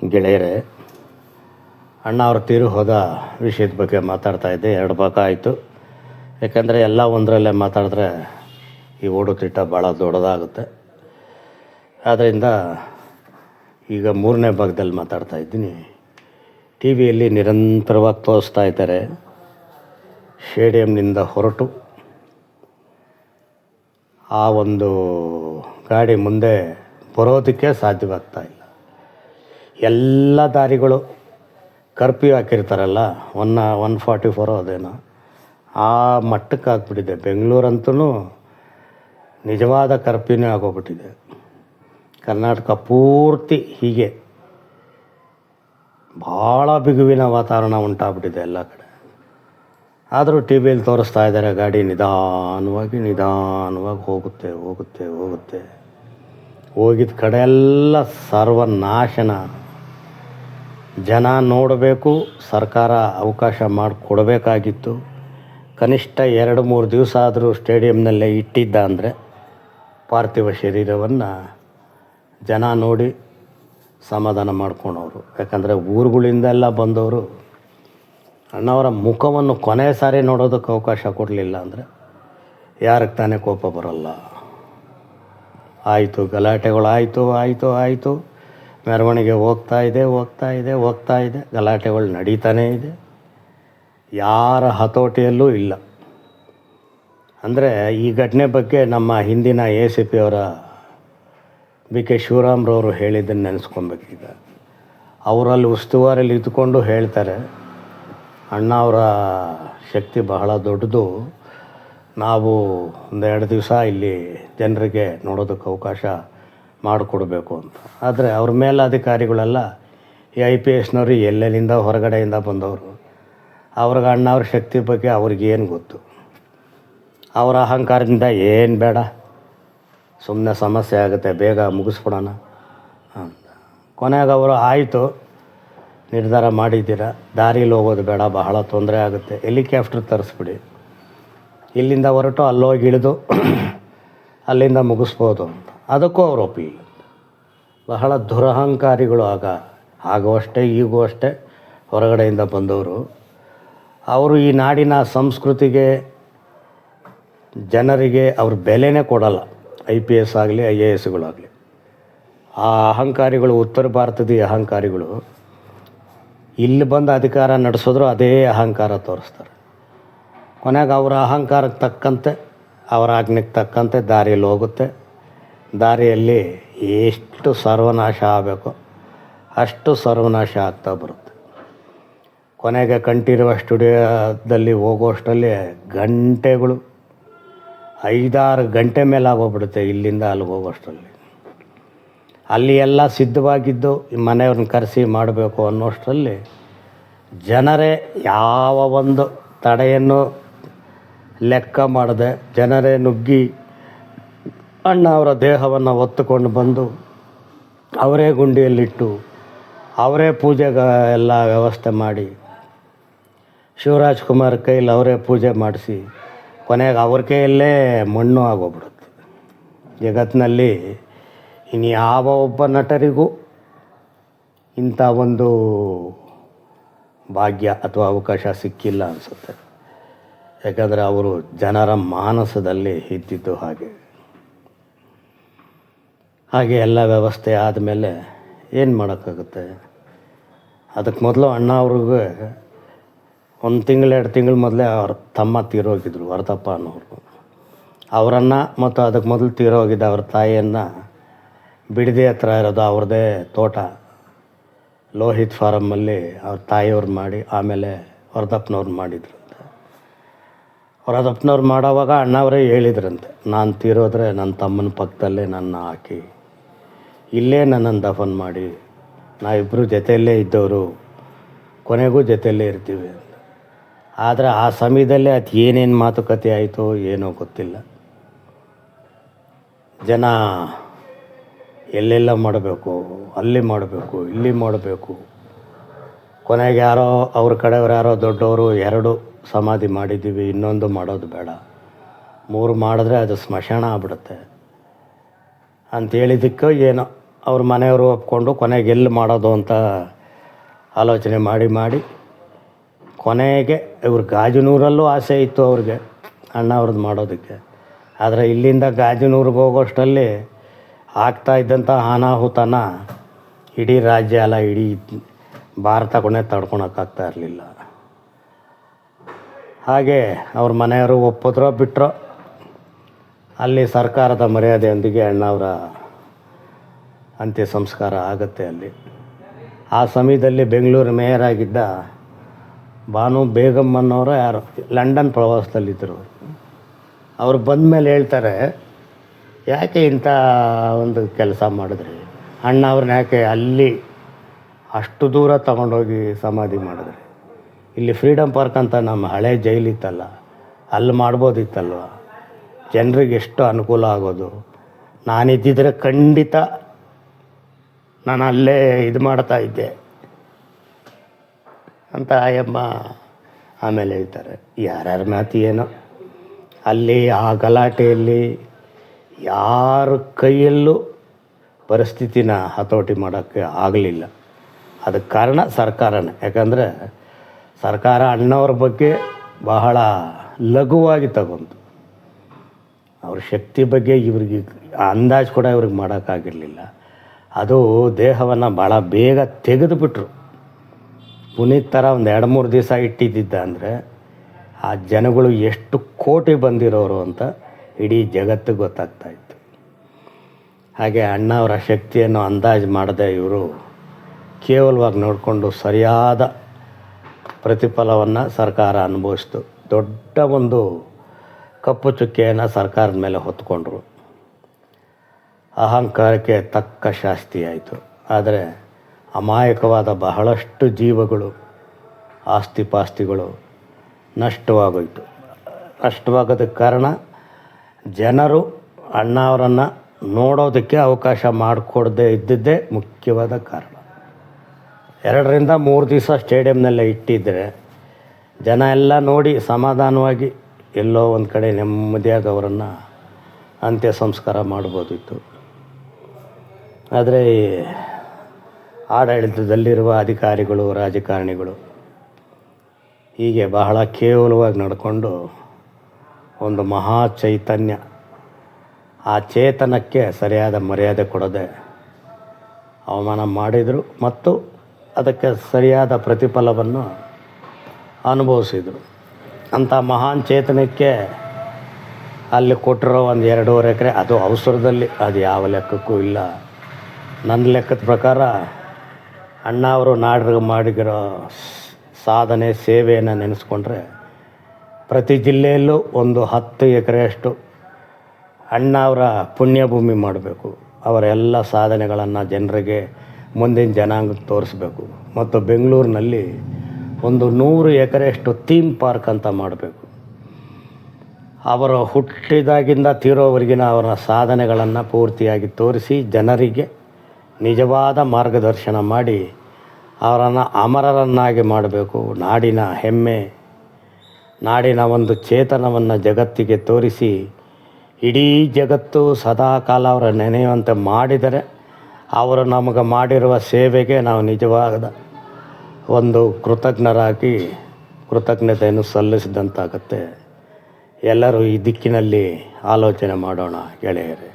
ಗೆಳೆಯರೇ, ಅಣ್ಣ ಅವ್ರ ತೀರು ಹೋದ ವಿಷಯದ ಬಗ್ಗೆ ಮಾತಾಡ್ತಾಯಿದ್ದೆ. 2 ಭಾಗ ಆಯಿತು. ಯಾಕಂದರೆ ಎಲ್ಲ ಒಂದರಲ್ಲೇ ಮಾತಾಡಿದ್ರೆ ಈ ಓಡುತಿಟ್ಟ ಭಾಳ ದೊಡ್ಡದಾಗುತ್ತೆ. ಆದ್ದರಿಂದ ಈಗ 3ನೇ ಭಾಗದಲ್ಲಿ ಮಾತಾಡ್ತಾಯಿದ್ದೀನಿ. ಟಿ ವಿಯಲ್ಲಿ ನಿರಂತರವಾಗಿ ತೋರಿಸ್ತಾ ಇದ್ದಾರೆ, ಸ್ಟೇಡಿಯಂನಿಂದ ಹೊರಟು ಆ ಒಂದು ಗಾಡಿ ಮುಂದೆ ಬರೋದಕ್ಕೆ ಸಾಧ್ಯವಾಗ್ತಾ ಇಲ್ಲ. ಎಲ್ಲ ದಾರಿಗಳು ಕರ್ಫ್ಯೂ ಹಾಕಿರ್ತಾರಲ್ಲ, 144 ಅದೇನೋ, ಆ ಮಟ್ಟಕ್ಕೆ ಆಗ್ಬಿಟ್ಟಿದೆ. ಬೆಂಗಳೂರಂತೂ ನಿಜವಾದ ಕರ್ಫ್ಯೂನೇ ಆಗೋಗ್ಬಿಟ್ಟಿದೆ. ಕರ್ನಾಟಕ ಪೂರ್ತಿ ಹೀಗೆ ಭಾಳ ಬಿಗುವಿನ ವಾತಾವರಣ ಉಂಟಾಗ್ಬಿಟ್ಟಿದೆ ಎಲ್ಲ ಕಡೆ. ಆದರೂ ಟಿ ವಿಯಲ್ಲಿ ತೋರಿಸ್ತಾ ಇದ್ದಾರೆ, ಗಾಡಿ ನಿಧಾನವಾಗಿ ಹೋಗುತ್ತೆ. ಹೋಗಿದ್ದ ಕಡೆ ಎಲ್ಲ ಸರ್ವನಾಶನ. ಜನ ನೋಡಬೇಕು, ಸರ್ಕಾರ ಅವಕಾಶ ಮಾಡಿಕೊಡಬೇಕಾಗಿತ್ತು. ಕನಿಷ್ಠ 2-3 ದಿವಸ ಆದರೂ ಸ್ಟೇಡಿಯಂನಲ್ಲೇ ಇಟ್ಟಿದ್ದ ಅಂದರೆ ಪಾರ್ಥಿವ ಶರೀರವನ್ನು ಜನ ನೋಡಿ ಸಮಾಧಾನ ಮಾಡ್ಕೊಳೋರು. ಯಾಕಂದರೆ ಊರುಗಳಿಂದೆಲ್ಲ ಬಂದವರು ಅಣ್ಣವರ ಮುಖವನ್ನು ಕೊನೆ ಸಾರಿ ನೋಡೋದಕ್ಕೆ ಅವಕಾಶ ಕೊಡಲಿಲ್ಲ ಅಂದರೆ ಯಾರಿಗೆ ತಾನೇ ಕೋಪ ಬರೋಲ್ಲ. ಆಯಿತು, ಗಲಾಟೆಗಳು ಆಯಿತು. ಮೆರವಣಿಗೆ ಹೋಗ್ತಾ ಇದೆ, ಗಲಾಟೆಗಳು ನಡೀತಾನೇ ಇದೆ. ಯಾರ ಹತೋಟಿಯಲ್ಲೂ ಇಲ್ಲ. ಅಂದರೆ ಈ ಘಟನೆ ಬಗ್ಗೆ ನಮ್ಮ ಹಿಂದಿನ ACP ಅವರ BK ಶಿವರಾಮ್ರವರು ಹೇಳಿದ್ದನ್ನು ನೆನೆಸ್ಕೊಬೇಕೀಗ. ಅವರಲ್ಲಿ ಉಸ್ತುವಾರಿಯಲ್ಲಿ ಇದ್ದುಕೊಂಡು ಹೇಳ್ತಾರೆ, ಅಣ್ಣ ಅವರ ಶಕ್ತಿ ಬಹಳ ದೊಡ್ಡದು, ನಾವು 1-2 ದಿವಸ ಇಲ್ಲಿ ಜನರಿಗೆ ನೋಡೋದಕ್ಕೆ ಅವಕಾಶ ಮಾಡಿಕೊಡ್ಬೇಕು ಅಂತ. ಆದರೆ ಅವ್ರ ಮೇಲಧಿಕಾರಿಗಳೆಲ್ಲ ಈ IPSನವರು ಎಲ್ಲೆಲ್ಲಿಂದ ಹೊರಗಡೆಯಿಂದ ಬಂದವರು. ಅವ್ರಿಗೆ ಅಣ್ಣ ಅವ್ರ ಶಕ್ತಿ ಬಗ್ಗೆ ಅವ್ರಿಗೇನು ಗೊತ್ತು. ಅವರ ಅಹಂಕಾರದಿಂದ ಏನು ಬೇಡ, ಸುಮ್ಮನೆ ಸಮಸ್ಯೆ ಆಗುತ್ತೆ, ಬೇಗ ಮುಗಿಸ್ಬಿಡೋಣ ಅಂತ. ಕೊನೆಗೆ ಅವರು ಆಯಿತು, ನಿರ್ಧಾರ ಮಾಡಿದ್ದೀರ, ದಾರಿಲಿ ಹೋಗೋದು ಬೇಡ, ಬಹಳ ತೊಂದರೆ ಆಗುತ್ತೆ, ಹೆಲಿಕಾಪ್ಟರ್ ತರಿಸ್ಬಿಡಿ, ಇಲ್ಲಿಂದ ಹೊರಟು ಅಲ್ಲೋಗಿ ಇಳಿದು ಅಲ್ಲಿಂದ ಮುಗಿಸ್ಬೋದು ಅಂತ. ಅದಕ್ಕೂ ಅವರು ಒಪ್ಪಲಿಲ್ಲ. ಬಹಳ ದುರಹಂಕಾರಿಗಳು. ಆಗೋ ಅಷ್ಟೇ ಈಗೂ ಅಷ್ಟೇ ಹೊರಗಡೆಯಿಂದ ಬಂದವರು. ಅವರು ಈ ನಾಡಿನ ಸಂಸ್ಕೃತಿಗೆ, ಜನರಿಗೆ ಅವ್ರ ಬೆಲೆನೇ ಕೊಡಲ್ಲ. IPS ಆಗಲಿ IASಗಳಾಗಲಿ. ಆ ಅಹಂಕಾರಿಗಳು, ಉತ್ತರ ಭಾರತದ ಅಹಂಕಾರಿಗಳು ಇಲ್ಲಿ ಬಂದು ಅಧಿಕಾರ ನಡೆಸಿದ್ರು ಅದೇ ಅಹಂಕಾರ ತೋರಿಸ್ತಾರೆ. ಕೊನೆಗೆ ಅವರ ಅಹಂಕಾರಕ್ಕೆ ತಕ್ಕಂತೆ, ಅವರ ಆಜ್ಞೆಗೆ ತಕ್ಕಂತೆ ದಾರಿಯಲ್ಲಿ ಹೋಗುತ್ತೆ. ದಾರಿಯಲ್ಲಿ ಎಷ್ಟು ಸರ್ವನಾಶ ಆಗಬೇಕೋ ಅಷ್ಟು ಸರ್ವನಾಶ ಆಗ್ತಾ ಬರುತ್ತೆ. ಕೊನೆಗೆ ಕಂಠೀರವ ಸ್ಟುಡಿಯೋದಲ್ಲಿ ಹೋಗೋಷ್ಟರಲ್ಲಿ ಗಂಟೆಗಳು, 5-6 ಗಂಟೆ ಮೇಲೆ ಆಗೋಗ್ಬಿಡುತ್ತೆ ಇಲ್ಲಿಂದ ಅಲ್ಲಿಗೆ ಹೋಗೋಷ್ಟರಲ್ಲಿ. ಅಲ್ಲಿ ಎಲ್ಲ ಸಿದ್ಧವಾಗಿದ್ದು ಮನೆಯವ್ರನ್ನ ಕರೆಸಿ ಮಾಡಬೇಕು ಅನ್ನೋಷ್ಟರಲ್ಲಿ ಜನರೇ ಯಾವ ಒಂದು ತಡೆಯನ್ನು ಲೆಕ್ಕ ಮಾಡದೆ ಜನರೇ ನುಗ್ಗಿ ಅಣ್ಣ ಅವರ ದೇಹವನ್ನು ಹೊತ್ತುಕೊಂಡು ಬಂದು ಅವರೇ ಗುಂಡಿಯಲ್ಲಿಟ್ಟು ಅವರೇ ಪೂಜೆಗೆ ಎಲ್ಲ ವ್ಯವಸ್ಥೆ ಮಾಡಿ, ಶಿವರಾಜ್ ಕುಮಾರ್ ಕೈಲಿ ಅವರೇ ಪೂಜೆ ಮಾಡಿಸಿ, ಕೊನೆಗೆ ಅವ್ರ ಕೈಯಲ್ಲೇ ಮಣ್ಣು ಆಗೋಗ್ಬಿಡುತ್ತೆ. ಜಗತ್ತಿನಲ್ಲಿ ಇನ್ನು ಯಾವ ಒಬ್ಬ ನಟರಿಗೂ ಇಂಥ ಒಂದು ಭಾಗ್ಯ ಅಥವಾ ಅವಕಾಶ ಸಿಕ್ಕಿಲ್ಲ ಅನಿಸುತ್ತೆ. ಯಾಕಂದರೆ ಅವರು ಜನರ ಮಾನಸದಲ್ಲಿ ಇದ್ದಿದ್ದು ಹಾಗೆ ಎಲ್ಲ ವ್ಯವಸ್ಥೆ ಆದಮೇಲೆ ಏನು ಮಾಡೋಕ್ಕಾಗುತ್ತೆ. ಅದಕ್ಕೆ ಮೊದಲು ಅಣ್ಣ ಅವ್ರಿಗೆ 1 ತಿಂಗಳು 2 ತಿಂಗಳ ಮೊದಲೇ ಅವ್ರ ತಮ್ಮ ತೀರೋಗಿದ್ರು, ವರದಪ್ಪ ಅನ್ನೋರು. ಅವರನ್ನು ಮತ್ತು ಅದಕ್ಕೆ ಮೊದಲು ತೀರೋಗಿದ್ದ ಅವ್ರ ತಾಯಿಯನ್ನು ಬಿಡದಿ ಹತ್ರ ಇರೋದು ಅವ್ರದ್ದೇ ತೋಟ ಲೋಹಿತ್ ಫಾರಮ್ಮಲ್ಲಿ ಅವ್ರ ತಾಯಿಯವ್ರು ಮಾಡಿ, ಆಮೇಲೆ ವರದಪ್ಪನವ್ರು ಮಾಡಿದ್ರಂತೆ. ವರದಪ್ಪನವ್ರು ಮಾಡೋವಾಗ ಅಣ್ಣವರೇ ಹೇಳಿದ್ರಂತೆ, ನಾನು ತೀರೋದ್ರೆ ನನ್ನ ತಮ್ಮನ ಪಕ್ಕದಲ್ಲೇ ನನ್ನ ಹಾಕಿ ಇಲ್ಲೇ ನನ್ನನ್ನು ದಫನ್ ಮಾಡಿ, ನಾವಿಬ್ಬರು ಜೊತೆಯಲ್ಲೇ ಇದ್ದವರು, ಕೊನೆಗೂ ಜೊತೆಯಲ್ಲೇ ಇರ್ತೀವಿ ಅಂತ. ಆದರೆ ಆ ಸಮಯದಲ್ಲೇ ಅದು ಏನೇನು ಮಾತುಕತೆ ಆಯಿತೋ ಏನೋ ಗೊತ್ತಿಲ್ಲ. ಜನ ಎಲ್ಲೆಲ್ಲ ಮಾಡಬೇಕು, ಅಲ್ಲಿ ಮಾಡಬೇಕು, ಇಲ್ಲಿ ಮಾಡಬೇಕು. ಕೊನೆಗೆ ಯಾರೋ ಅವ್ರ ಕಡೆಯವ್ರು ಯಾರೋ ದೊಡ್ಡವರು 2 ಸಮಾಧಿ ಮಾಡಿದ್ದೀವಿ, ಇನ್ನೊಂದು ಮಾಡೋದು ಬೇಡ, 3 ಮಾಡಿದ್ರೆ ಅದು ಸ್ಮಶಾನ ಆಗ್ಬಿಡುತ್ತೆ ಅಂತೇಳಿದ್ದಕ್ಕೋ ಏನೋ ಅವ್ರ ಮನೆಯವರು ಒಪ್ಕೊಂಡು ಕೊನೆಗೆ ಎಲ್ಲಿ ಮಾಡೋದು ಅಂತ ಆಲೋಚನೆ ಮಾಡಿ ಕೊನೆಗೆ ಇವ್ರು ಗಾಜನೂರಲ್ಲೂ ಆಸೆ ಇತ್ತು ಅವ್ರಿಗೆ ಅಣ್ಣ ಅವ್ರದ್ದು ಮಾಡೋದಕ್ಕೆ. ಆದರೆ ಇಲ್ಲಿಂದ ಗಾಜನೂರಿಗೆ ಹೋಗೋಷ್ಟರಲ್ಲಿ ಆಗ್ತಾ ಇದ್ದಂಥ ಅನಾಹುತನ ಇಡೀ ರಾಜ್ಯ ಅಲ್ಲ ಇಡೀ ಭಾರತ ಕೊನೆ ತಡ್ಕೊಳಕ್ಕಾಗ್ತಾ ಇರಲಿಲ್ಲ. ಹಾಗೆ ಅವ್ರ ಮನೆಯವರು ಒಪ್ಪಿದ್ರೋ ಬಿಟ್ಟರೋ ಅಲ್ಲಿ ಸರ್ಕಾರದ ಮರ್ಯಾದೆಯೊಂದಿಗೆ ಅಣ್ಣವರ ಅಂತ್ಯ ಸಂಸ್ಕಾರ ಆಗುತ್ತೆ ಅಲ್ಲಿ. ಆ ಸಮಯದಲ್ಲಿ ಬೆಂಗಳೂರು ಮೇಯರ್ ಆಗಿದ್ದ ಬಾನು ಬೇಗಮ್ ಅನ್ನೋರು ಯಾರು ಲಂಡನ್ ಪ್ರವಾಸದಲ್ಲಿದ್ದರು. ಅವ್ರು ಬಂದ ಮೇಲೆ ಹೇಳ್ತಾರೆ, ಯಾಕೆ ಇಂಥ ಒಂದು ಕೆಲಸ ಮಾಡಿದ್ರಿ, ಅಣ್ಣ ಅವ್ರನ್ನ ಯಾಕೆ ಅಲ್ಲಿ ಅಷ್ಟು ದೂರ ತಗೊಂಡೋಗಿ ಸಮಾಧಿ ಮಾಡಿದ್ರಿ, ಇಲ್ಲಿ ಫ್ರೀಡಮ್ ಪಾರ್ಕ್ ಅಂತ ನಮ್ಮ ಹಳೆ ಜೈಲಿತ್ತಲ್ಲ ಅಲ್ಲಿ ಮಾಡ್ಬೋದಿತ್ತಲ್ವ, ಜನರಿಗೆ ಎಷ್ಟು ಅನುಕೂಲ ಆಗೋದು, ನಾನಿದ್ದಿದ್ರೆ ಖಂಡಿತ ನಾನು ಅಲ್ಲೇ ಇದು ಮಾಡ್ತಾಯಿದ್ದೆ ಅಂತ ಆಯಮ್ಮ ಆಮೇಲೆ ಹೇಳ್ತಾರೆ. ಯಾರ್ಯಾರ ಮಾತು ಏನೋ, ಅಲ್ಲಿ ಆ ಗಲಾಟೆಯಲ್ಲಿ ಯಾರ ಕೈಯಲ್ಲೂ ಪರಿಸ್ಥಿತಿನ ಹತೋಟಿ ಮಾಡೋಕ್ಕೆ ಆಗಲಿಲ್ಲ. ಅದಕ್ಕೆ ಕಾರಣ ಸರ್ಕಾರನೇ. ಯಾಕಂದರೆ ಸರ್ಕಾರ ಅಣ್ಣವ್ರ ಬಗ್ಗೆ ಬಹಳ ಲಘುವಾಗಿ ತಗೊಂತು. ಅವ್ರ ಶಕ್ತಿ ಬಗ್ಗೆ ಇವ್ರಿಗೆ ಅಂದಾಜು ಕೂಡ ಇವ್ರಿಗೆ ಮಾಡೋಕ್ಕಾಗಿರಲಿಲ್ಲ. ಅದು ದೇಹವನ್ನು ಭಾಳ ಬೇಗ ತೆಗೆದುಬಿಟ್ರು. ಪುನೀತ್ ಥರ ಒಂದು 2-3 ದಿವಸ ಇಟ್ಟಿದ್ದಿದ್ದ ಅಂದರೆ ಆ ಜನಗಳು ಎಷ್ಟು ಕೋಟಿ ಬಂದಿರೋರು ಅಂತ ಇಡೀ ಜಗತ್ತಿಗೆ ಗೊತ್ತಾಗ್ತಾಯಿತ್ತು. ಹಾಗೆ ಅಣ್ಣವರ ಶಕ್ತಿಯನ್ನು ಅಂದಾಜು ಮಾಡದೆ ಇವರು ಕೇವಲವಾಗಿ ನೋಡಿಕೊಂಡು ಸರಿಯಾದ ಪ್ರತಿಫಲವನ್ನು ಸರ್ಕಾರ ಅನುಭವಿಸ್ತು. ದೊಡ್ಡ ಒಂದು ಕಪ್ಪು ಚುಕ್ಕೆಯನ್ನು ಸರ್ಕಾರದ ಮೇಲೆ ಹೊತ್ಕೊಂಡ್ರು. ಅಹಂಕಾರಕ್ಕೆ ತಕ್ಕ ಶಾಸ್ತಿ ಆಯಿತು. ಆದರೆ ಅಮಾಯಕವಾದ ಬಹಳಷ್ಟು ಜೀವಗಳು, ಆಸ್ತಿಪಾಸ್ತಿಗಳು ನಷ್ಟವಾಗೋಯಿತು. ನಷ್ಟವಾಗೋದಕ್ಕೆ ಕಾರಣ ಜನರು ಅಣ್ಣ ಅವರನ್ನು ನೋಡೋದಕ್ಕೆ ಅವಕಾಶ ಮಾಡಿಕೊಡದೇ ಇದ್ದಿದ್ದೇ ಮುಖ್ಯವಾದ ಕಾರಣ. 2-3 ದಿವಸ ಸ್ಟೇಡಿಯಂನಲ್ಲೇ ಇಟ್ಟಿದ್ದರೆ ಜನ ಎಲ್ಲ ನೋಡಿ ಸಮಾಧಾನವಾಗಿ ಎಲ್ಲೋ ಒಂದು ಕಡೆ ನೆಮ್ಮದಿಯಾಗಿ ಅವರನ್ನು ಅಂತ್ಯ ಸಂಸ್ಕಾರ ಮಾಡ್ಬೋದಿತ್ತು. ಆದರೆ ಆಡಳಿತದಲ್ಲಿರುವ ಅಧಿಕಾರಿಗಳು, ರಾಜಕಾರಣಿಗಳು ಹೀಗೆ ಬಹಳ ಕೇವಲವಾಗಿ ನಡ್ಕೊಂಡು ಒಂದು ಮಹಾ ಚೈತನ್ಯ, ಆ ಚೇತನಕ್ಕೆ ಸರಿಯಾದ ಮರ್ಯಾದೆ ಕೊಡದೆ ಅವಮಾನ ಮಾಡಿದರು ಮತ್ತು ಅದಕ್ಕೆ ಸರಿಯಾದ ಪ್ರತಿಫಲವನ್ನು ಅನುಭವಿಸಿದರು. ಅಂಥ ಮಹಾನ್ ಚೇತನಕ್ಕೆ ಅಲ್ಲಿ ಕೊಟ್ಟಿರೋ ಒಂದು 2.5 ಎಕರೆ ಅದು ಅವಸರದಲ್ಲಿ, ಅದು ಯಾವ ಲೆಕ್ಕಕ್ಕೂ ಇಲ್ಲ. ನನ್ನ ಲೆಕ್ಕದ ಪ್ರಕಾರ ಅಣ್ಣ ಅವರು ನಾಡಿಗೆ ಮಾಡಿರೋ ಸಾಧನೆ, ಸೇವೆಯನ್ನು ನೆನೆಸ್ಕೊಂಡ್ರೆ ಪ್ರತಿ ಜಿಲ್ಲೆಯಲ್ಲೂ ಒಂದು 10 ಎಕರೆಯಷ್ಟು ಅಣ್ಣ ಅವರ ಪುಣ್ಯಭೂಮಿ ಮಾಡಬೇಕು. ಅವರ ಎಲ್ಲ ಸಾಧನೆಗಳನ್ನು ಜನರಿಗೆ, ಮುಂದಿನ ಜನಾಂಗಕ್ಕೆ ತೋರಿಸ್ಬೇಕು. ಮತ್ತು ಬೆಂಗಳೂರಿನಲ್ಲಿ ಒಂದು 100 ಎಕರೆಯಷ್ಟು ಥೀಮ್ ಪಾರ್ಕ್ ಅಂತ ಮಾಡಬೇಕು. ಅವರು ಹುಟ್ಟಿದಾಗಿಂದ ತೀರೋವರೆಗಿನ ಅವರ ಸಾಧನೆಗಳನ್ನು ಪೂರ್ತಿಯಾಗಿ ತೋರಿಸಿ ಜನರಿಗೆ ನಿಜವಾದ ಮಾರ್ಗದರ್ಶನ ಮಾಡಿ ಅವರನ್ನು ಅಮರರನ್ನಾಗಿ ಮಾಡಬೇಕು. ನಾಡಿನ ಹೆಮ್ಮೆ, ನಾಡಿನ ಒಂದು ಚೇತನವನ್ನು ಜಗತ್ತಿಗೆ ತೋರಿಸಿ ಇಡೀ ಜಗತ್ತು ಸದಾಕಾಲ ಅವರ ನೆನೆಯುವಂತೆ ಮಾಡಿದರೆ ಅವರು ನಮಗೆ ಮಾಡಿರುವ ಸೇವೆಗೆ ನಾವು ನಿಜವಾದ ಒಂದು ಕೃತಜ್ಞರಾಗಿ ಕೃತಜ್ಞತೆಯನ್ನು ಸಲ್ಲಿಸಿದಂತಾಗತ್ತೆ. ಎಲ್ಲರೂ ಈ ದಿಕ್ಕಿನಲ್ಲಿ ಆಲೋಚನೆ ಮಾಡೋಣ ಗೆಳೆಯರೇ.